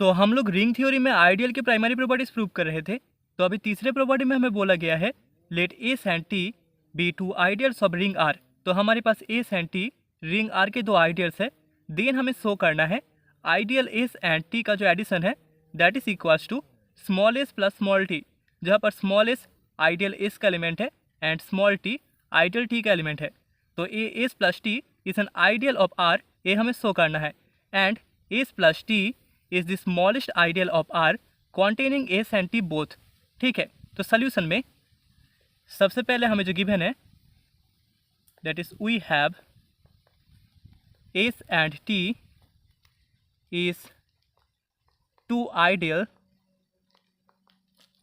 तो हम लोग रिंग थ्योरी में आइडियल की प्राइमरी प्रॉपर्टीज प्रूव कर रहे थे। तो अभी तीसरे प्रॉपर्टी में हमें बोला गया है let S and T be two ideals of ring R. तो हमारे पास S and T ring R के दो आइडियल्स है। देन हमें शो करना है आइडियल एस एंड टी का जो एडिशन है that is equals to small S plus small T, जहाँ पर स्मॉल एस आइडियल एस का एलिमेंट है and small T ideal T का एलिमेंट है। तो a S plus T is an ideal of R, ये हमें शो करना है। And S plus T is the smallest ideal of R containing S and T both. ठीक है, तो सोल्यूशन में सबसे पहले हमें जो गिवन है that is we have S and T is two ideal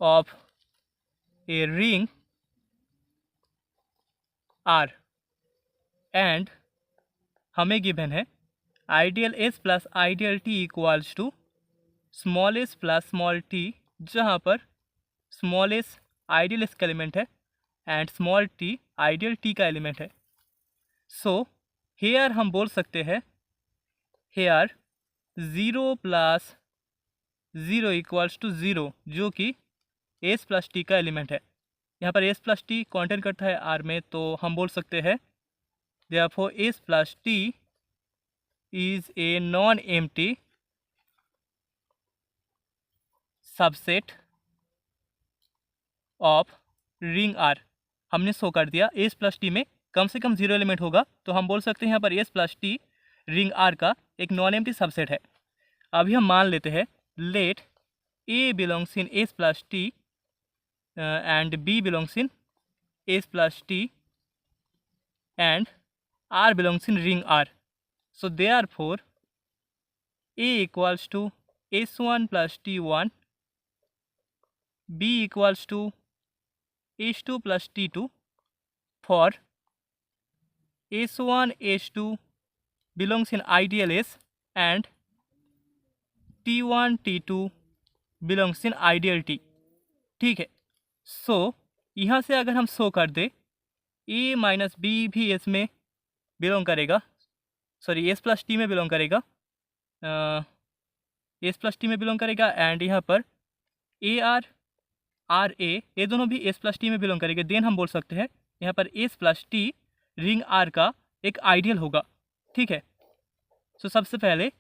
of a ring R and हमें गिवन है ideal S plus ideal T equals to small S plus small T, जहाँ पर स्मॉल एस आइडियल एस का element है and small T ideal T का element है। So hair हम बोल सकते हैं हेयर 0 प्लस 0 इक्वल्स टू 0, जो कि एस प्लस टी का एलिमेंट है। यहाँ पर एस प्लस टी कॉन्टेन करता है आर में, तो हम बोल सकते हैं therefore S plus T is a non empty subset of ring R. हमने शो कर दिया एस प्लस टी में कम से कम 0 एलिमेंट होगा, तो हम बोल सकते हैं यहाँ पर S plus T ring R का एक नॉन एम्प्टी सबसेट है। अभी हम मान लेते हैं let A belongs in S plus T and B belongs in S plus T and R belongs in ring R. So therefore A equals to S1 plus T1, B equals to S2 plus T2 for S1 S2 belongs in ideal S and T1 T2 belongs in ideal T। ठीक है, सो यहाँ से अगर हम show कर दे A minus B भी S में बिलोंग करेगा, सॉरी एस प्लस टी में बिलोंग करेगा, एस प्लस टी में बिलोंग करेगा एंड यहाँ पर ए आर आर ए ये दोनों भी एस प्लस टी में बिलोंग करेंगे। देन हम बोल सकते हैं यहाँ पर S plus T ring R का एक आइडियल होगा। ठीक है, सो सबसे पहले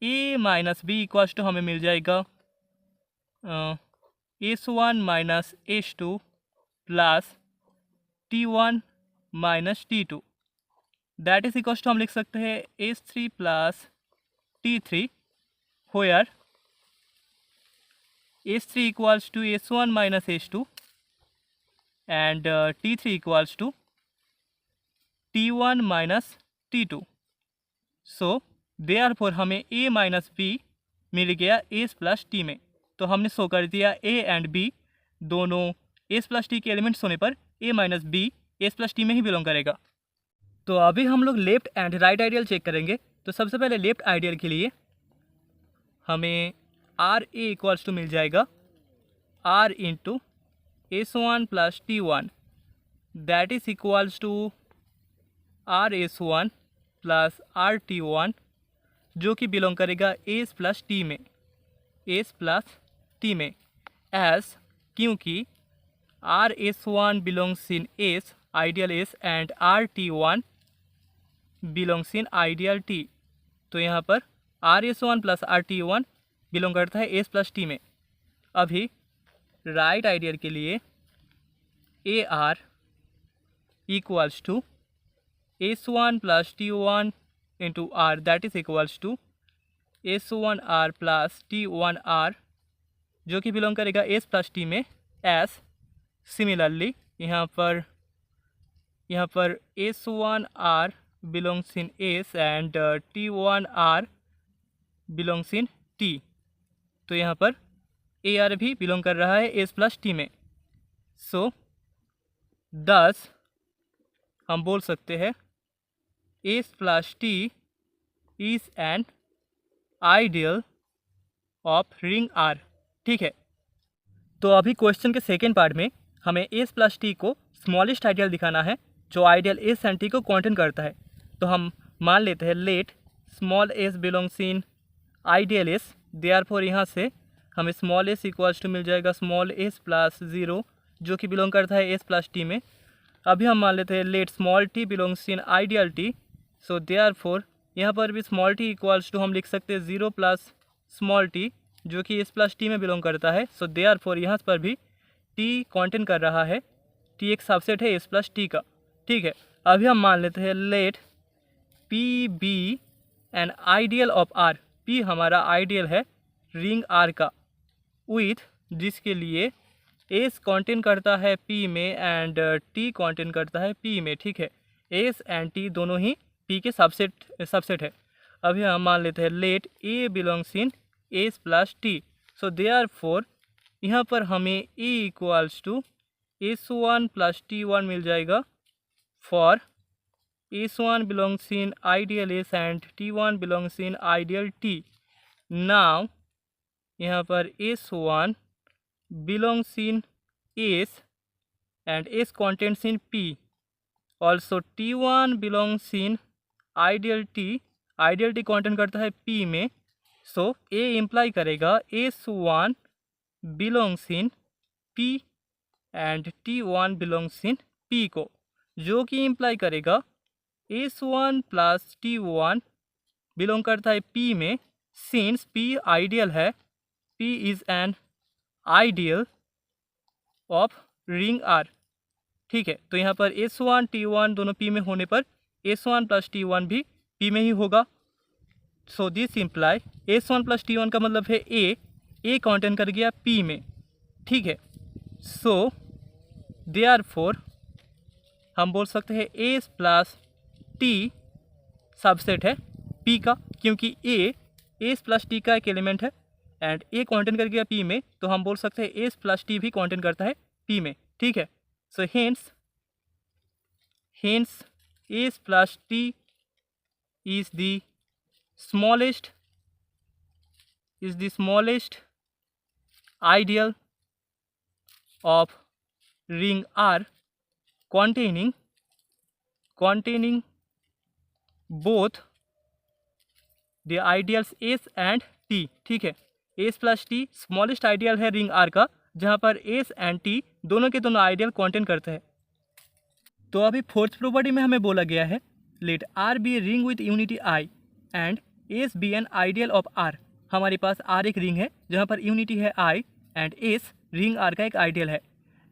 A minus B equals to हमें मिल जाएगा S1 minus S2 plus T1 minus T2, that is equals to हम लिख सकते हैं S3 plus T3 where S3 equals to S1 minus S2 and T3 equals to T1 minus T2। So therefore हमें A minus B मिल गया S plus T में। तो हमने show कर दिया A एंड B दोनों S प्लस टी के elements होने पर A minus B S plus T में ही बिलोंग करेगा। तो अभी हम लोग left and right ideal check करेंगे। तो सबसे पहले लेफ्ट आइडियल के लिए हमें आर ए इक्वल्स टू मिल जाएगा R into S1 plus T1, that is equals to R S1 plus R T1, जो कि बिलोंग करेगा एस प्लस टी में, एस प्लस टी में, एस क्योंकि R S1 belongs in S ideal S and R T1 belongs in ideal T. तो यहाँ पर are S1 plus R T1 belong करता है एस प्लस टी में। अभी राइट आइडियल के लिए A R equals to S1 plus T1 into R, that is equals to S1 R plus T1 R, जो कि बिलोंग करेगा एस प्लस टी में, एस सिमिलरली यहाँ पर S1 R belongs in S and T1 R belongs in T. तो यहाँ पर A are भी बिलोंग कर रहा है एस प्लस टी में। सो दस हम बोल सकते हैं S plus T is an ideal of ring R. ठीक है, तो अभी क्वेश्चन के सेकेंड पार्ट में हमें एस प्लस टी को स्मॉलेस्ट आइडियल दिखाना है जो आइडियल एस एंड टी को कॉन्टेन करता है। तो हम मान लेते हैं let small S belongs in ideal S, therefore यहाँ से हमें स्मॉल एस इक्वल्स टू मिल जाएगा स्मॉल एस प्लस 0 जो कि बिलोंग करता है एस प्लस टी में। अभी हम मान लेते हैं let small T belongs in ideal T. So therefore यहाँ पर भी स्मॉल टी इक्वल्स टू हम लिख सकते हैं 0 प्लस स्मॉल टी जो कि एस प्लस टी में बिलोंग करता है। सो देयरफॉर यहाँ पर भी टी कॉन्टेन कर रहा है, टी एक सबसेट है एस प्लस टी का। ठीक है, अभी हम मान लेते हैं let P be an ideal of R. P हमारा आइडियल है रिंग आर का, विथ जिसके लिए एस कॉन्टेन करता है पी में एंड टी कॉन्टेन करता है पी में। ठीक है, एस एंड टी दोनों ही पी के सबसेट है। अभी हम मान लेते हैं let A belongs in S plus T. So therefore यहाँ पर हमें A equals to S1 plus T1 मिल जाएगा for S1 belongs in ideal S and T1 belongs in ideal T. Now यहाँ पर S1 belongs in S and S contents in P। Also T1 belongs in ideal T content करता है P में। So A imply करेगा S1 belongs in P and T1 belongs in P को, जो कि imply करेगा S1 प्लस T1 बिलोंग करता है P में। सिंस P आइडियल है, P is an ideal of ring R। ठीक है, तो यहाँ पर S1 T1 दोनों P में होने पर S1 प्लस T1 भी P में ही होगा। सो this imply S1 plus T1 का मतलब है A कॉन्टेन कर गया P में। ठीक है, सो देयरफॉर हम बोल सकते हैं एस प्लस टी सबसेट है P का, क्योंकि A एस प्लस टी का एक एलिमेंट है एंड A कॉन्टेन कर गया P में, तो हम बोल सकते हैं एस प्लस टी भी कॉन्टेन करता है P में। ठीक है, so hence S plus T is the smallest ideal of ring R containing both the ideals S and T। ठीक है, S plus T smallest ideal है रिंग R का, जहाँ पर S एंड T दोनों के दोनों आइडियल कॉन्टेन करते हैं। तो अभी फोर्थ प्रॉपर्टी में हमें बोला गया है let R be ring with unity I and S be an ideal of R। हमारे पास R एक रिंग है जहाँ पर यूनिटी है I and S ring R का एक आइडियल है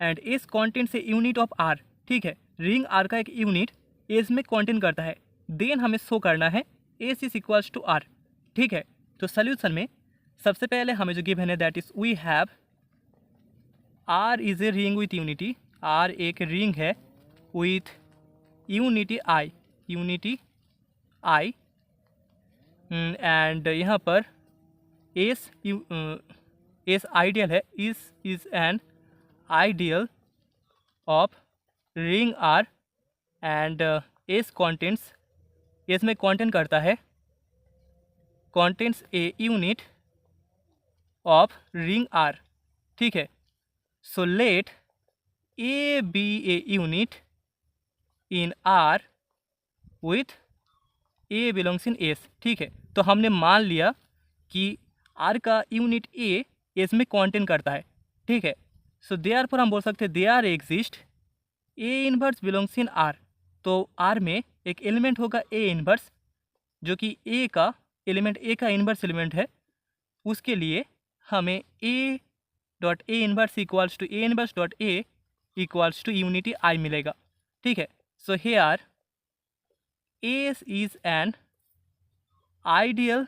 एंड एस कॉन्टेंट से यूनिट ऑफ आर। ठीक है, रिंग आर का एक यूनिट एस में कॉन्टेंट करता है, देन हमें शो करना है S is equals to R. ठीक है, तो सोल्यूशन में सबसे पहले हमें जो गिवन है that is we have R is a ring with unity. R एक रिंग है विथ यूनिटी आई एंड यहाँ पर एस आइडियल है, is an ideal of ring R and S contents, S में कॉन्टेंट करता है contents a unit of ring R. ठीक है, so let a be a unit in R with a belongs in S. ठीक है, तो हमने मान लिया कि आर का यूनिट ए एस में कॉन्टेंट करता है। ठीक है, सो देयरफॉर हम बोल सकते हैं there exist a inverse belongs in R. तो आर में एक एलिमेंट होगा ए इनवर्स, जो कि ए का इनवर्स एलिमेंट है। उसके लिए हमें A dot A inverse equals to A inverse dot A equals to unity I मिलेगा। ठीक है, so here S is an ideal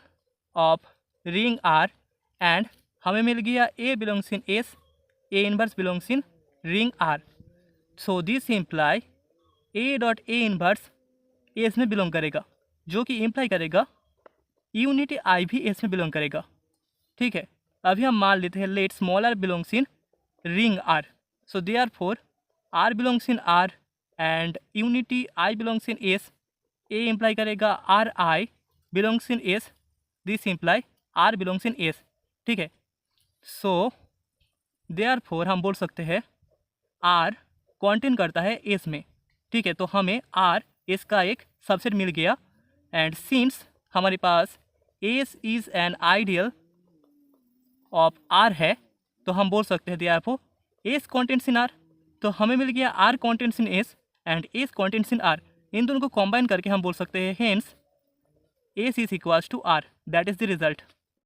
of ring R and हमें मिल गया A belongs in S, A inverse belongs in ring R. So this imply A dot A inverse S में belong करेगा, जो कि इम्प्लाई करेगा यूनिटी आई भी S में बिलोंग करेगा। ठीक है, अभी हम मान लेते हैं let small r belongs in ring R. So therefore R belongs in R and unity I belongs in S. A imply करेगा R I belongs in S, this imply R belongs in S. ठीक है, so therefore हम बोल सकते हैं are contain करता है S में। ठीक है, तो हमें आर एस का एक सबसेट मिल गया एंड सिंस हमारे पास S is an ideal of R है तो हम बोल सकते हैं therefore S contents in R. तो हमें मिल गया R contains in S and S contents in R. इन दोनों को कॉम्बाइन करके हम बोल सकते हैं hence S is equals to R. That is the result.